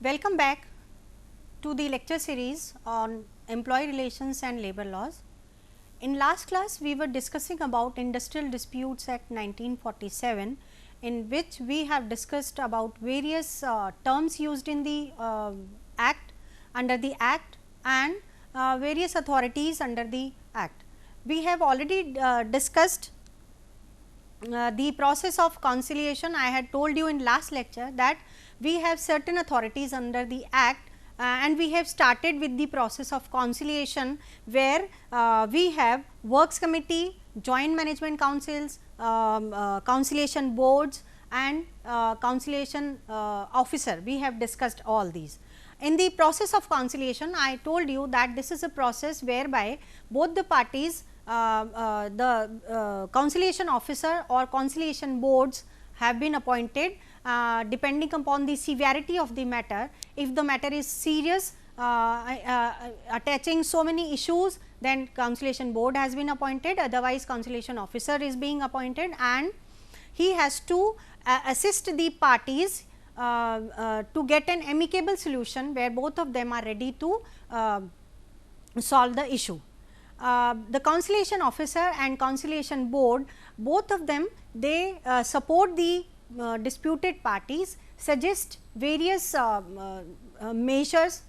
Welcome back to the lecture series on employee relations and labor laws. In last class, we were discussing about Industrial Disputes Act 1947, in which we have discussed about various terms used in the act, under the act, and various authorities under the act. We have already discussed the process of conciliation. I had told you in last lecture that we have certain authorities under the act and we have started with the process of conciliation, where we have works committee, joint management councils, conciliation boards and conciliation officer. We have discussed all these. In the process of conciliation, I told you that this is a process whereby both the parties, the conciliation officer or conciliation boards have been appointed depending upon the severity of the matter. If the matter is serious, attaching so many issues, then conciliation board has been appointed, otherwise conciliation officer is being appointed, and he has to assist the parties to get an amicable solution where both of them are ready to solve the issue. The conciliation officer and conciliation board, both of them, they support the disputed parties, suggest various measures,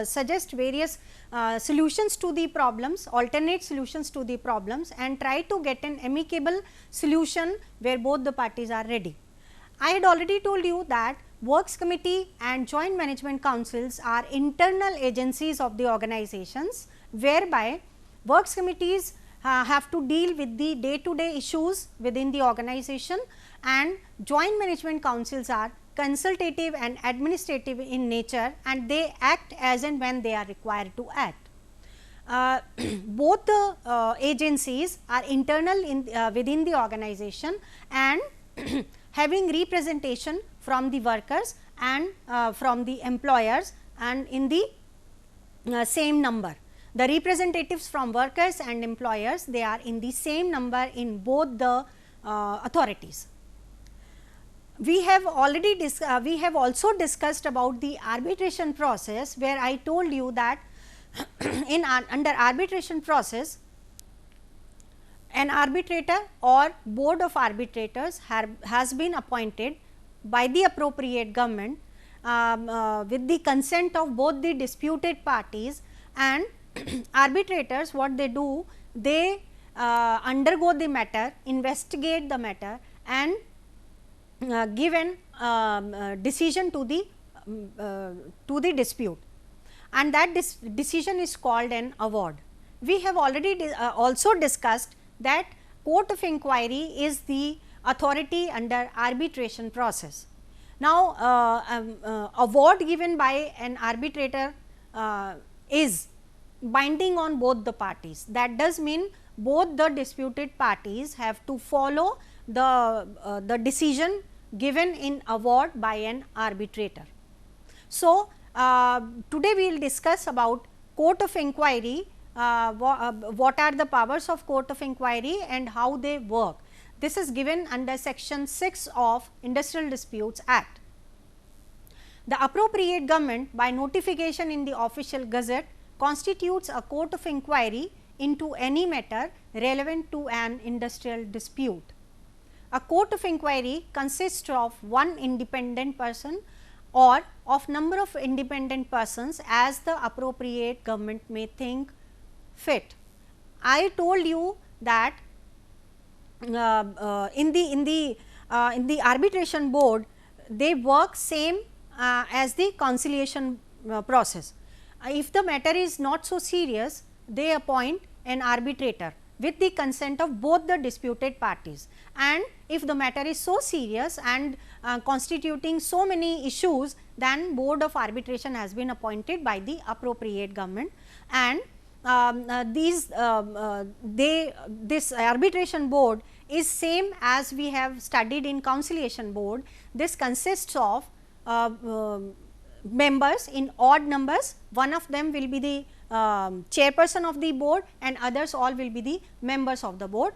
suggest various solutions to the problems, alternate solutions to the problems, and try to get an amicable solution where both the parties are ready. I had already told you that works committee and joint management councils are internal agencies of the organizations, whereby works committees have to deal with the day to day issues within the organization, and joint management councils are consultative and administrative in nature, and they act as and when they are required to act. Both the agencies are internal in within the organization and having representation from the workers and from the employers, and in the same number. The representatives from workers and employers, they are in the same number in both the authorities. We have already we have also discussed about the arbitration process, where I told you that in under arbitration process, an arbitrator or board of arbitrators has been appointed by the appropriate government with the consent of both the disputed parties, and arbitrators, what they do, they undergo the matter, investigate the matter, and give an decision to the dispute, and that decision is called an award. We have already also discussed that court of inquiry is the authority under arbitration process. Now, award given by an arbitrator is binding on both the parties. That does mean both the disputed parties have to follow the decision given in award by an arbitrator. So, today we will discuss about court of inquiry, what are the powers of court of inquiry and how they work. This is given under section 6 of Industrial Disputes Act. The appropriate government, by notification in the official gazette, constitutes a court of inquiry into any matter relevant to an industrial dispute. A court of inquiry consists of one independent person or of number of independent persons as the appropriate government may think fit. I told you that in the arbitration board, they work same as the conciliation process. If the matter is not so serious, they appoint an arbitrator with the consent of both the disputed parties, and if the matter is so serious and constituting so many issues, then board of arbitration has been appointed by the appropriate government, and this arbitration board is same as we have studied in conciliation board. This consists of members in odd numbers. One of them will be the chairperson of the board, and others all will be the members of the board.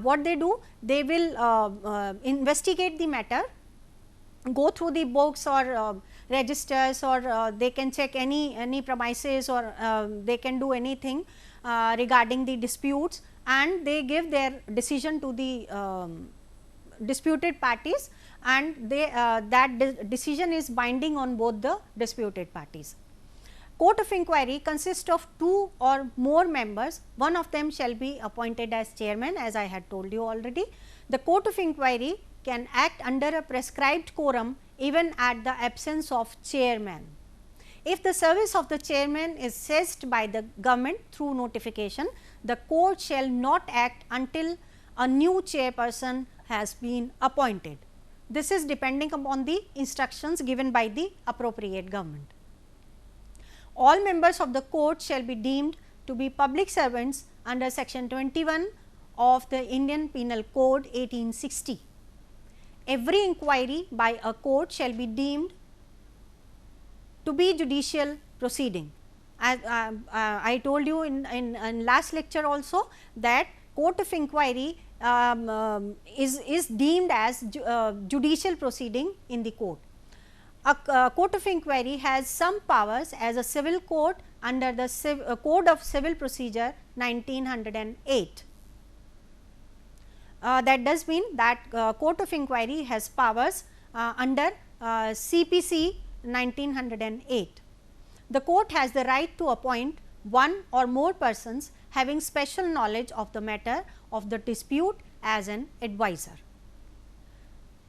What they do? They will investigate the matter, go through the books or registers, or they can check any premises, or they can do anything regarding the disputes, and they give their decision to the disputed parties, and they that decision is binding on both the disputed parties. Court of inquiry consists of 2 or more members, one of them shall be appointed as chairman, as I had told you already. The court of inquiry can act under a prescribed quorum even at the absence of chairman. If the service of the chairman is cessed by the government through notification, the court shall not act until a new chairperson has been appointed. This is depending upon the instructions given by the appropriate government. All members of the court shall be deemed to be public servants under section 21 of the Indian Penal Code 1860. Every inquiry by a court shall be deemed to be judicial proceeding. As I told you in last lecture also, that court of inquiry is deemed as judicial proceeding in the court. A court of inquiry has some powers as a civil court under the Code of Civil Procedure 1908. That does mean that court of inquiry has powers under CPC 1908. The court has the right to appoint one or more persons having special knowledge of the matter of the dispute as an advisor.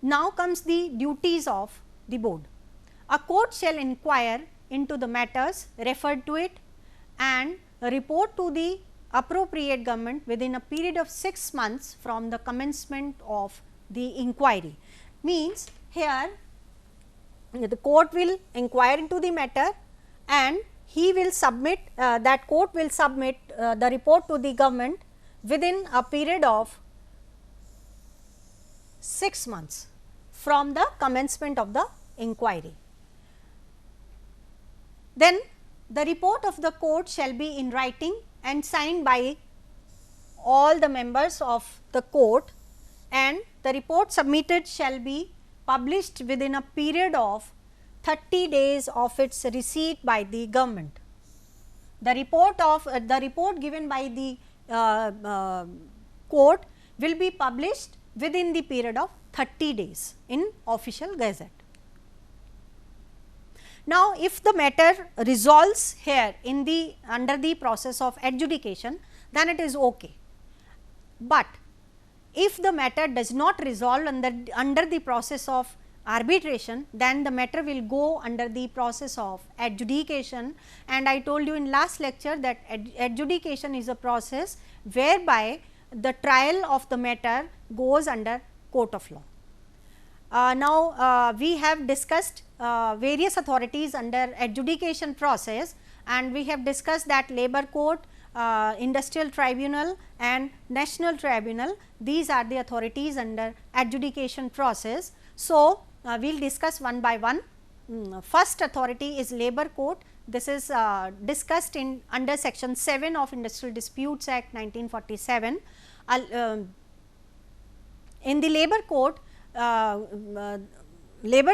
Now comes the duties of the board. A court shall inquire into the matters referred to it and report to the appropriate government within a period of 6 months from the commencement of the inquiry. Means here the court will inquire into the matter and he will submit that court will submit the report to the government within a period of 6 months from the commencement of the inquiry. Then the report of the court shall be in writing and signed by all the members of the court, and the report submitted shall be published within a period of 30 days of its receipt by the government. The report given by the court will be published within the period of 30 days in official gazette. Now, if the matter resolves here in the under the process of adjudication, then it is okay. But if the matter does not resolve under the process of arbitration, then the matter will go under the process of adjudication, and I told you in last lecture that adjudication is a process whereby the trial of the matter goes under court of law. Now, we have discussed various authorities under adjudication process, and we have discussed that labor court, industrial tribunal and national tribunal, these are the authorities under adjudication process. So, we will discuss one by one. First authority is labor court. This is discussed in under section 7 of Industrial Disputes Act 1947. In the labor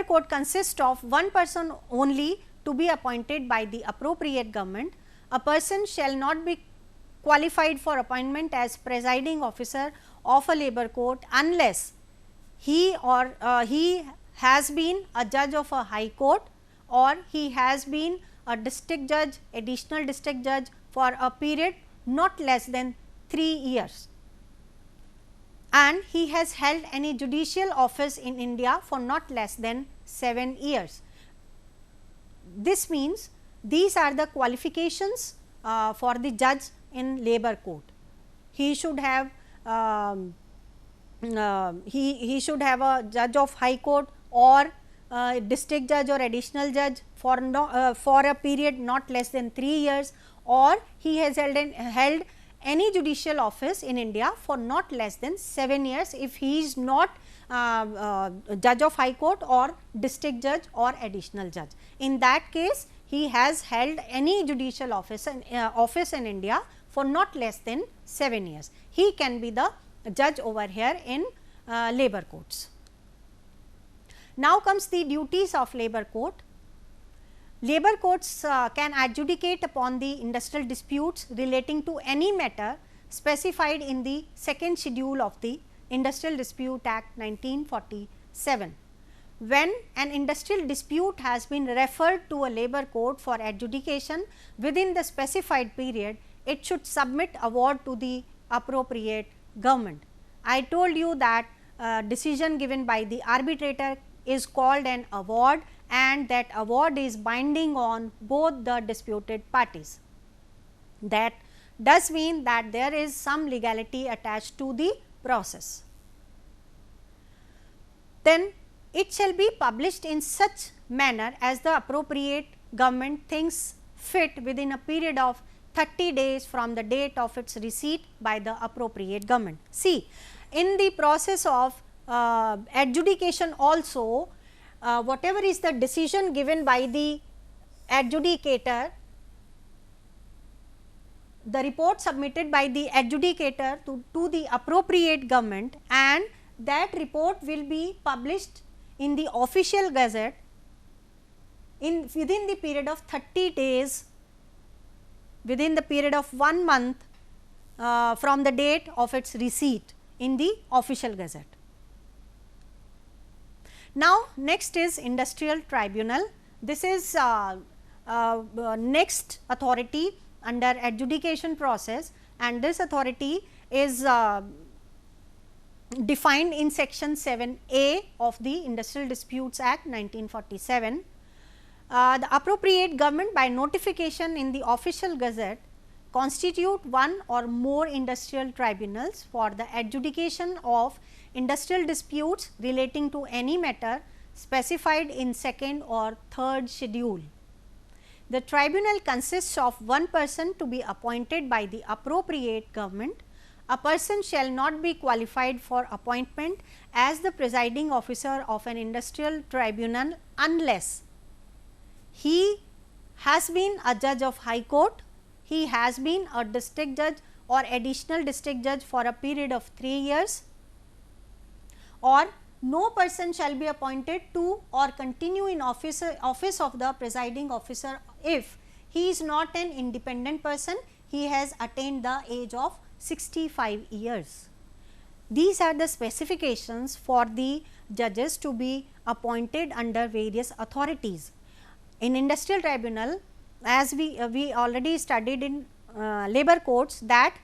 court consists of one person only to be appointed by the appropriate government. A person shall not be qualified for appointment as presiding officer of a labor court unless he has been a judge of a high court, or he has been a district judge, additional district judge for a period not less than 3 years, and he has held any judicial office in India for not less than 7 years. This means these are the qualifications for the judge in labor court. He should have he should have a judge of high court or district judge or additional judge for a period not less than 3 years, or he has held any judicial office in India for not less than 7 years if he is not judge of high court or district judge or additional judge. In that case, he has held any judicial office in India for not less than 7 years. He can be the judge over here in labor courts. Now comes the duties of labor court. Labor courts can adjudicate upon the industrial disputes relating to any matter specified in the second schedule of the Industrial Dispute Act 1947. When an industrial dispute has been referred to a labor court for adjudication within the specified period, it should submit award to the appropriate government. I told you that decision given by the arbitrator is called an award, and that award is binding on both the disputed parties. That does mean that there is some legality attached to the process. Then it shall be published in such manner as the appropriate government thinks fit within a period of 30 days from the date of its receipt by the appropriate government. See, in the process of adjudication also, whatever is the decision given by the adjudicator, the report submitted by the adjudicator to the appropriate government, and that report will be published in the official gazette within the period of 30 days, within the period of 1 month from the date of its receipt in the official gazette. Now, next is industrial tribunal. This is next authority under adjudication process, and this authority is defined in section 7A of the Industrial Disputes Act 1947. The appropriate government by notification in the official gazette constitute one or more industrial tribunals for the adjudication of industrial disputes relating to any matter specified in second or third schedule. The tribunal consists of one person to be appointed by the appropriate government. A person shall not be qualified for appointment as the presiding officer of an industrial tribunal unless he has been a judge of high court, he has been a district judge or additional district judge for a period of 3 years, or no person shall be appointed to or continue in office of the presiding officer if he is not an independent person, he has attained the age of 65 years. These are the specifications for the judges to be appointed under various authorities. In industrial tribunal, as we already studied in labor courts, that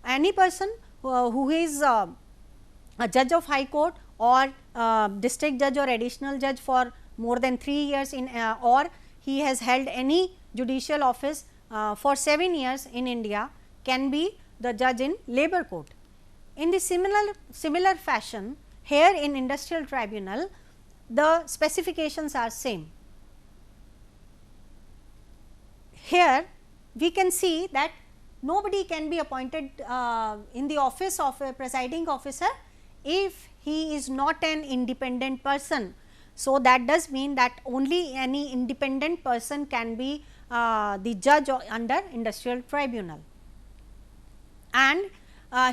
any person who is a judge of high court or district judge or additional judge for more than 3 years in or he has held any judicial office for 7 years in India can be the judge in labor court. In the similar fashion, here in industrial tribunal, the specifications are same. Here we can see that nobody can be appointed in the office of a presiding officer if he is not an independent person. So, that does mean that only any independent person can be the judge under industrial tribunal, and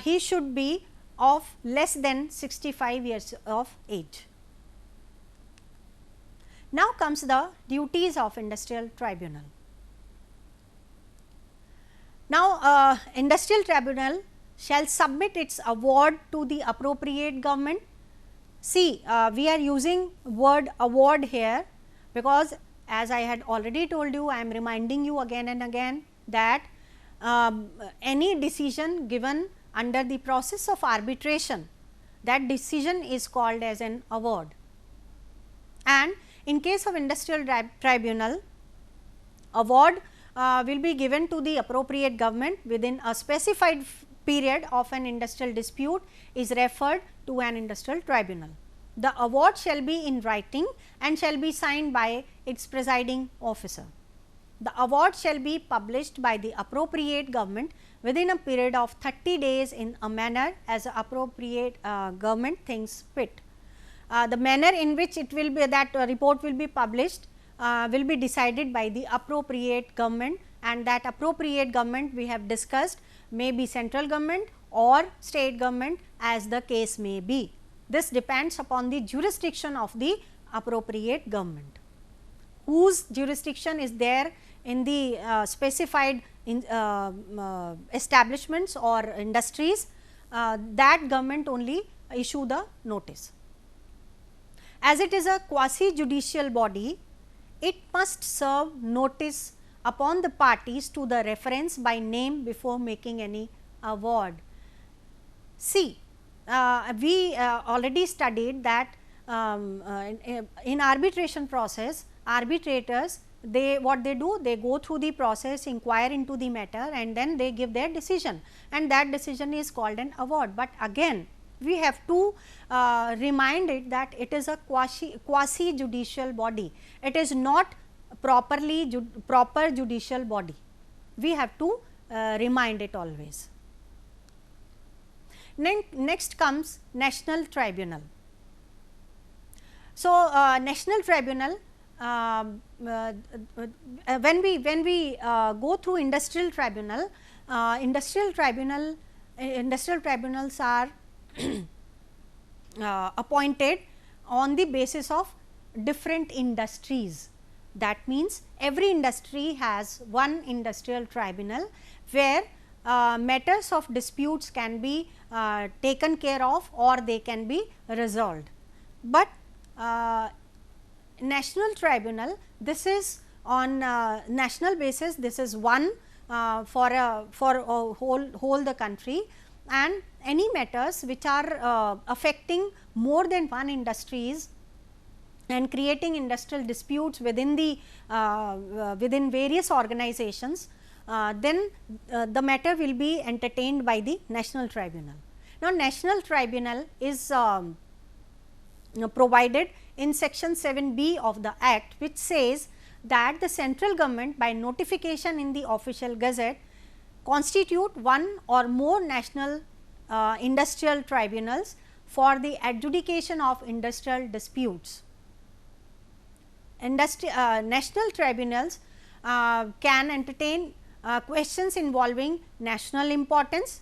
he should be of less than 65 years of age. Now comes the duties of industrial tribunal. Now, industrial tribunal shall submit its award to the appropriate government. See, we are using word award here because as I had already told you, I am reminding you again and again that any decision given under the process of arbitration, that decision is called as an award. And in case of industrial tribunal, award will be given to the appropriate government within a specified period of an industrial dispute is referred to an industrial tribunal. The award shall be in writing and shall be signed by its presiding officer. The award shall be published by the appropriate government within a period of 30 days in a manner as the appropriate government thinks fit. The manner in which it will be that report will be published will be decided by the appropriate government, and that appropriate government we have discussed may be central government or state government as the case may be. This depends upon the jurisdiction of the appropriate government. whose jurisdiction is there in the specified establishments or industries, that government only issue the notice. As it is a quasi judicial body, it must serve notice upon the parties to the reference by name before making any award. See, we already studied that in arbitration process, arbitrators, what they do, they go through the process, inquire into the matter, and then they give their decision, and that decision is called an award. But again, we have to remind it that it is a quasi judicial body, it is not proper judicial body. We have to remind it always. Next comes National Tribunal. So, National Tribunal, when we go through Industrial Tribunal, Industrial Tribunals are appointed on the basis of different industries. That means, every industry has one industrial tribunal, where matters of disputes can be taken care of or they can be resolved. But National Tribunal, this is on national basis, this is one for whole the country, and any matters which are affecting more than one industries and creating industrial disputes within the within various organizations, then the matter will be entertained by the National Tribunal. Now, National Tribunal is provided in section 7B of the Act, which says that the central government, by notification in the official gazette, constitute one or more national industrial tribunals for the adjudication of industrial disputes. National tribunals can entertain questions involving national importance,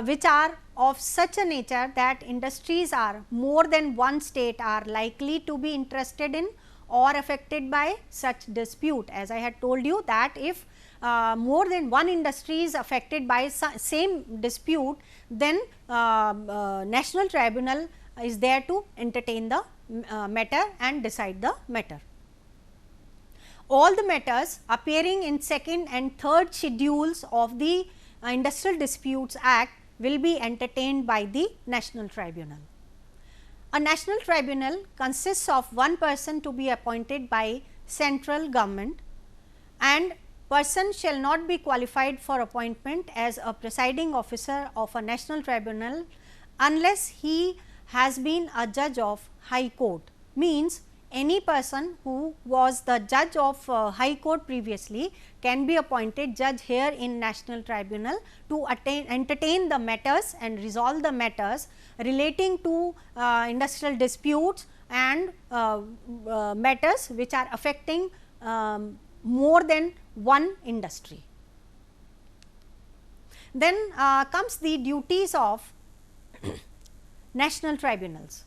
which are of such a nature that industries are more than one state are likely to be interested in or affected by such dispute. As I had told you that if more than one industry is affected by same dispute, then National Tribunal is there to entertain the matter and decide the matter. All the matters appearing in second and third schedules of the Industrial Disputes Act will be entertained by the National Tribunal. A National Tribunal consists of one person to be appointed by central government, and person shall not be qualified for appointment as a presiding officer of a National Tribunal unless he has been a judge of High Court. Means, any person who was the judge of High Court previously can be appointed judge here in National Tribunal to entertain the matters and resolve the matters relating to industrial disputes and matters which are affecting more than one industry. Then comes the duties of national tribunals.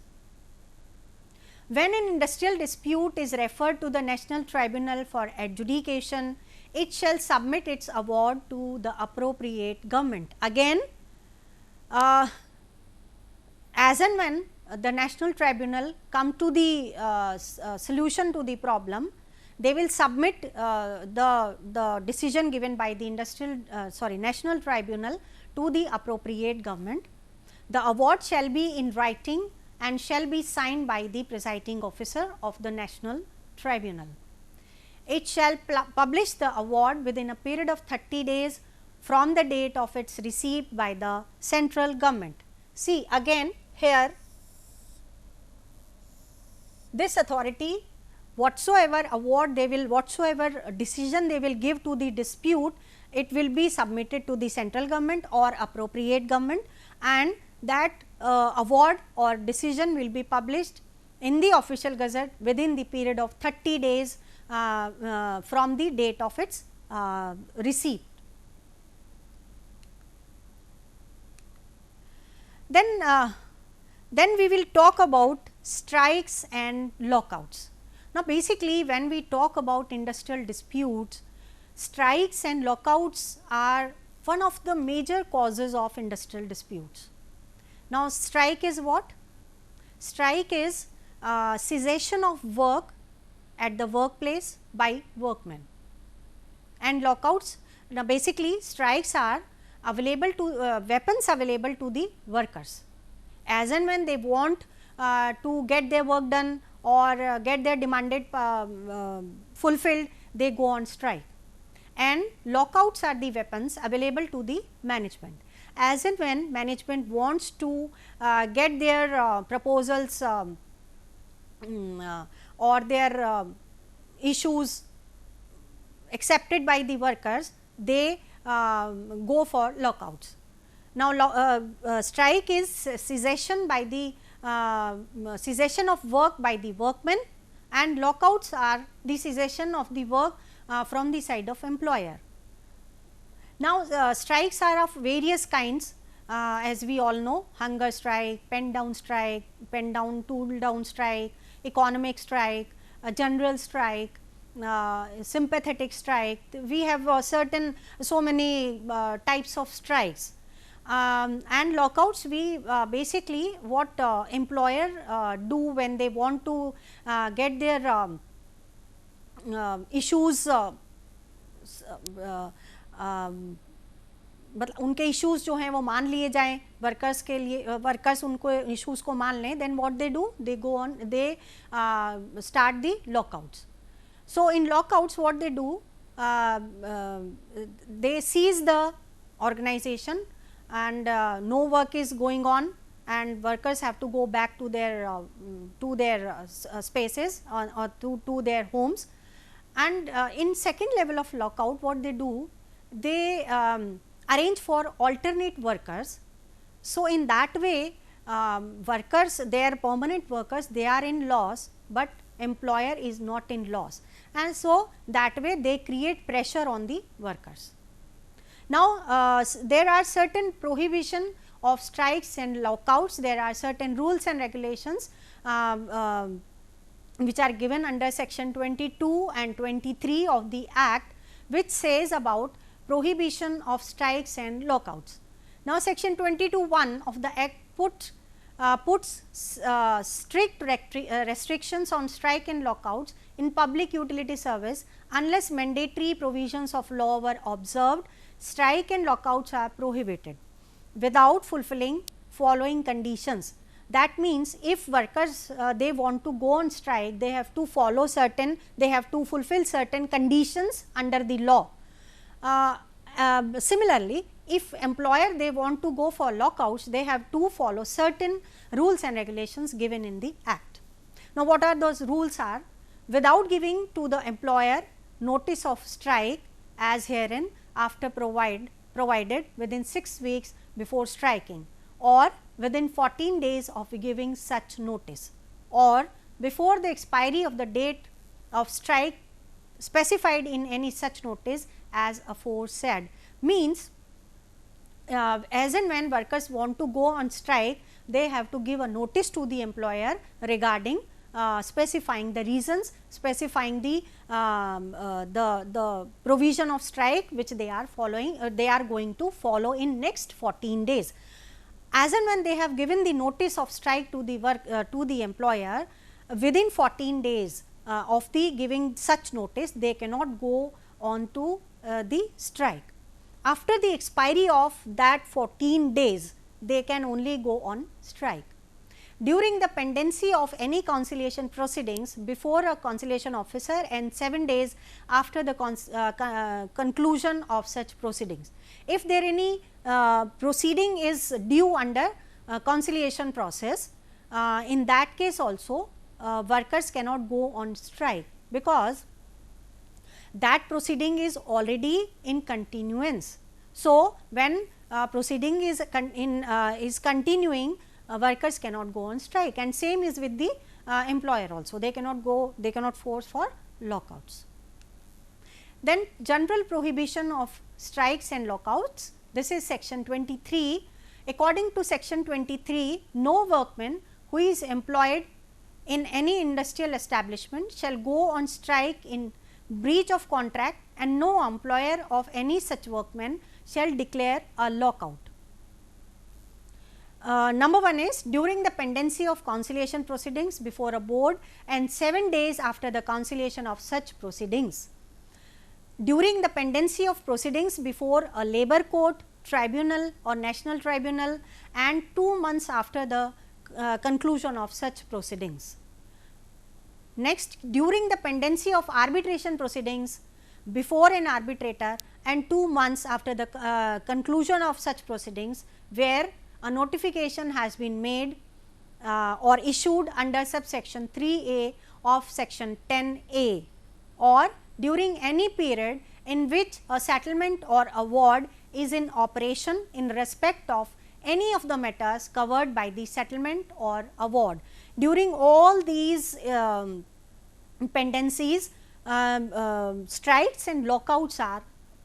When an industrial dispute is referred to the National Tribunal for adjudication, it shall submit its award to the appropriate government. Again, as and when the National Tribunal come to the solution to the problem, they will submit the decision given by the National Tribunal to the appropriate government. The award shall be in writing and shall be signed by the presiding officer of the National Tribunal. It shall publish the award within a period of 30 days from the date of its receipt by the central government. See, again here this authority, whatsoever award they will, whatsoever decision they will give to the dispute, it will be submitted to the central government or appropriate government, and that award or decision will be published in the official gazette within the period of 30 days from the date of its receipt. Then we will talk about strikes and lockouts. Now, basically when we talk about industrial disputes, strikes and lockouts are one of the major causes of industrial disputes. Now, strike is what? Strike is cessation of work at the workplace by workmen, and lockouts, now basically strikes are available to weapons available to the workers as and when they want to get their work done or get their demanded fulfilled, they go on strike, and lockouts are the weapons available to the management as and when management wants to get their proposals or their issues accepted by the workers, they go for lockouts. Now, strike is cessation by the cessation of work by the workmen, and lockouts are the cessation of the work from the side of employer. Now, strikes are of various kinds, as we all know: hunger strike, pen down, tool down strike, economic strike, general strike, sympathetic strike. We have so many types of strikes, and lockouts. We basically what employer do when they want to get their issues मतलब उनके issues जो हैं वो मान लिए जाएं, workers के लिए वर्कर्स उनको इश्यूज़ को मान लें, then what they do, they go on, they start the lockouts. So, in lockouts what they do, they seize the organization and no work is going on, and workers have to go back to their spaces or to their homes. And in second level of lockout, what they do, they arrange for alternate workers. So, in that way workers, their permanent workers, they are in loss, but employer is not in loss, and so that way they create pressure on the workers. Now, there are certain prohibition of strikes and lockouts. There are certain rules and regulations which are given under section 22 and 23 of the Act, which says about prohibition of strikes and lockouts. Now, section 22(1) of the Act puts strict restrictions on strike and lockouts in public utility service. Unless mandatory provisions of law were observed, strike and lockouts are prohibited without fulfilling following conditions. That means, if workers they want to go on strike, they have to follow certain, they have to fulfill certain conditions under the law. Similarly, if employer they want to go for lockouts, they have to follow certain rules and regulations given in the Act. Now, what are those rules are? Without giving to the employer notice of strike as herein after provided within 6 weeks before striking, or within 14 days of giving such notice, or before the expiry of the date of strike specified in any such notice as aforesaid. Means, as and when workers want to go on strike, they have to give a notice to the employer regarding specifying the reasons, specifying the provision of strike which they are following, they are going to follow in next 14 days. As and when they have given the notice of strike to the employer, within 14 days of the giving such notice, they cannot go on to the strike. After the expiry of that 14 days, they can only go on strike. During the pendency of any conciliation proceedings before a conciliation officer and 7 days after the conclusion of such proceedings. If there any proceeding is due under conciliation process, in that case also workers cannot go on strike, because that proceeding is already in continuance. So, when proceeding is continuing, workers cannot go on strike, and same is with the employer also, they cannot go, they cannot force for lockouts. Then general prohibition of strikes and lockouts, this is section 23. According to section 23, no workman who is employed in any industrial establishment shall go on strike in breach of contract, and no employer of any such workman shall declare a lockout. Number 1 is during the pendency of conciliation proceedings before a board and 7 days after the conciliation of such proceedings. During the pendency of proceedings before a labor court, tribunal or national tribunal, and 2 months after the conclusion of such proceedings. Next, during the pendency of arbitration proceedings before an arbitrator and 2 months after the conclusion of such proceedings, where a notification has been made or issued under subsection 3A of section 10A, or during any period in which a settlement or award is in operation in respect of any of the matters covered by the settlement or award. During all these pendencies, strikes and lockouts are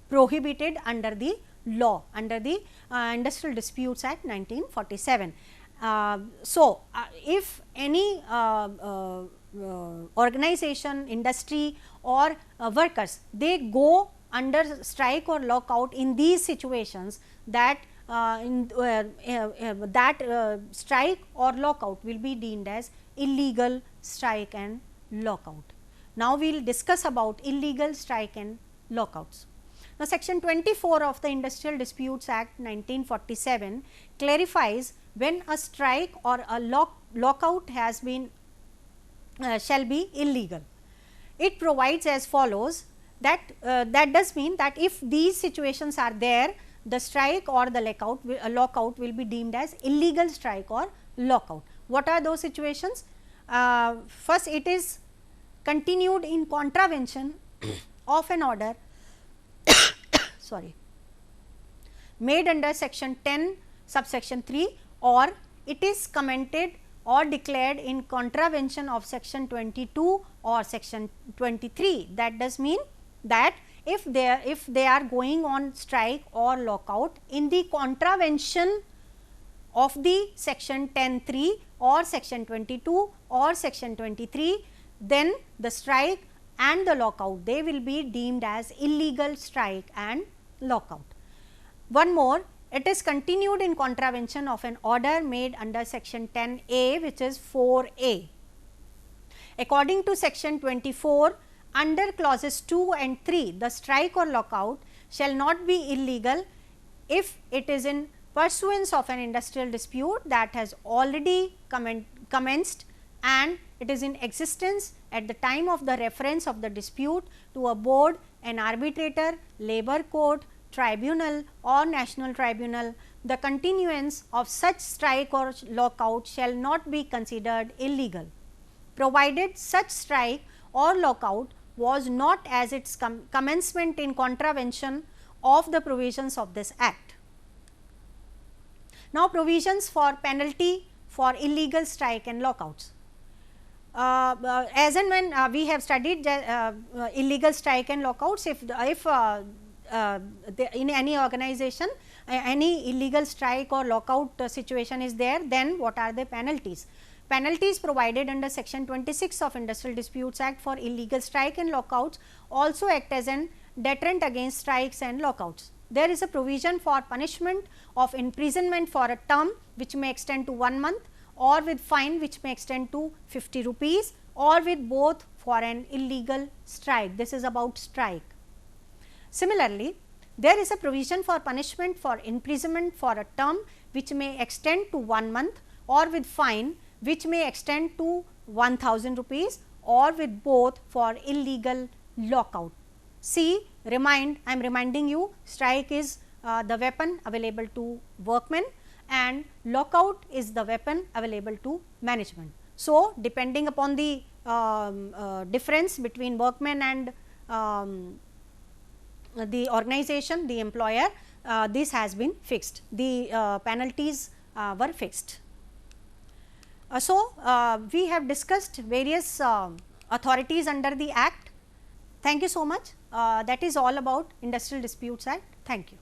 prohibited under the law, under the Industrial Disputes Act 1947. If any organization, industry or workers, they go under strike or lockout in these situations, that strike or lockout will be deemed as illegal strike and lockout. Now, we will discuss about illegal strike and lockouts. Now, section 24 of the Industrial Disputes Act 1947 clarifies when a strike or a lockout has been shall be illegal. It provides as follows, that that does mean that if these situations are there, the strike or the lockout will be deemed as illegal strike or lockout. What are those situations? First, it is continued in contravention of an order made under section 10 subsection 3, or it is commented or declared in contravention of section 22 or section 23. That does mean that if they are going on strike or lockout in the contravention of the section 10(3) or section 22 or section 23, then the strike and the lockout, they will be deemed as illegal strike and lockout. One more, it is continued in contravention of an order made under section 10A, which is 4A. According to section 24, under clauses 2 and 3, the strike or lockout shall not be illegal if it is in pursuance of an industrial dispute that has already commenced and it is in existence at the time of the reference of the dispute to a board, an arbitrator, labor court, tribunal or national tribunal. The continuance of such strike or lockout shall not be considered illegal, provided such strike or lockout was not as its commencement in contravention of the provisions of this act. Now, provisions for penalty for illegal strike and lockouts. As and when we have studied illegal strike and lockouts, if in any organization any illegal strike or lockout situation is there, then what are the penalties? Penalties provided under section 26 of Industrial Disputes Act for illegal strike and lockouts also act as an deterrent against strikes and lockouts. There is a provision for punishment of imprisonment for a term which may extend to 1 month, or with fine which may extend to 50 rupees, or with both for an illegal strike. This is about strike. Similarly, there is a provision for punishment for imprisonment for a term which may extend to 1 month, or with fine which may extend to 1000 rupees, or with both for illegal lockout. See, I am reminding you, strike is the weapon available to workmen and lockout is the weapon available to management. So, depending upon the difference between workmen and the organization, the employer, this has been fixed, the penalties were fixed. We have discussed various authorities under the Act. Thank you so much. That is all about Industrial Disputes Act. Thank you.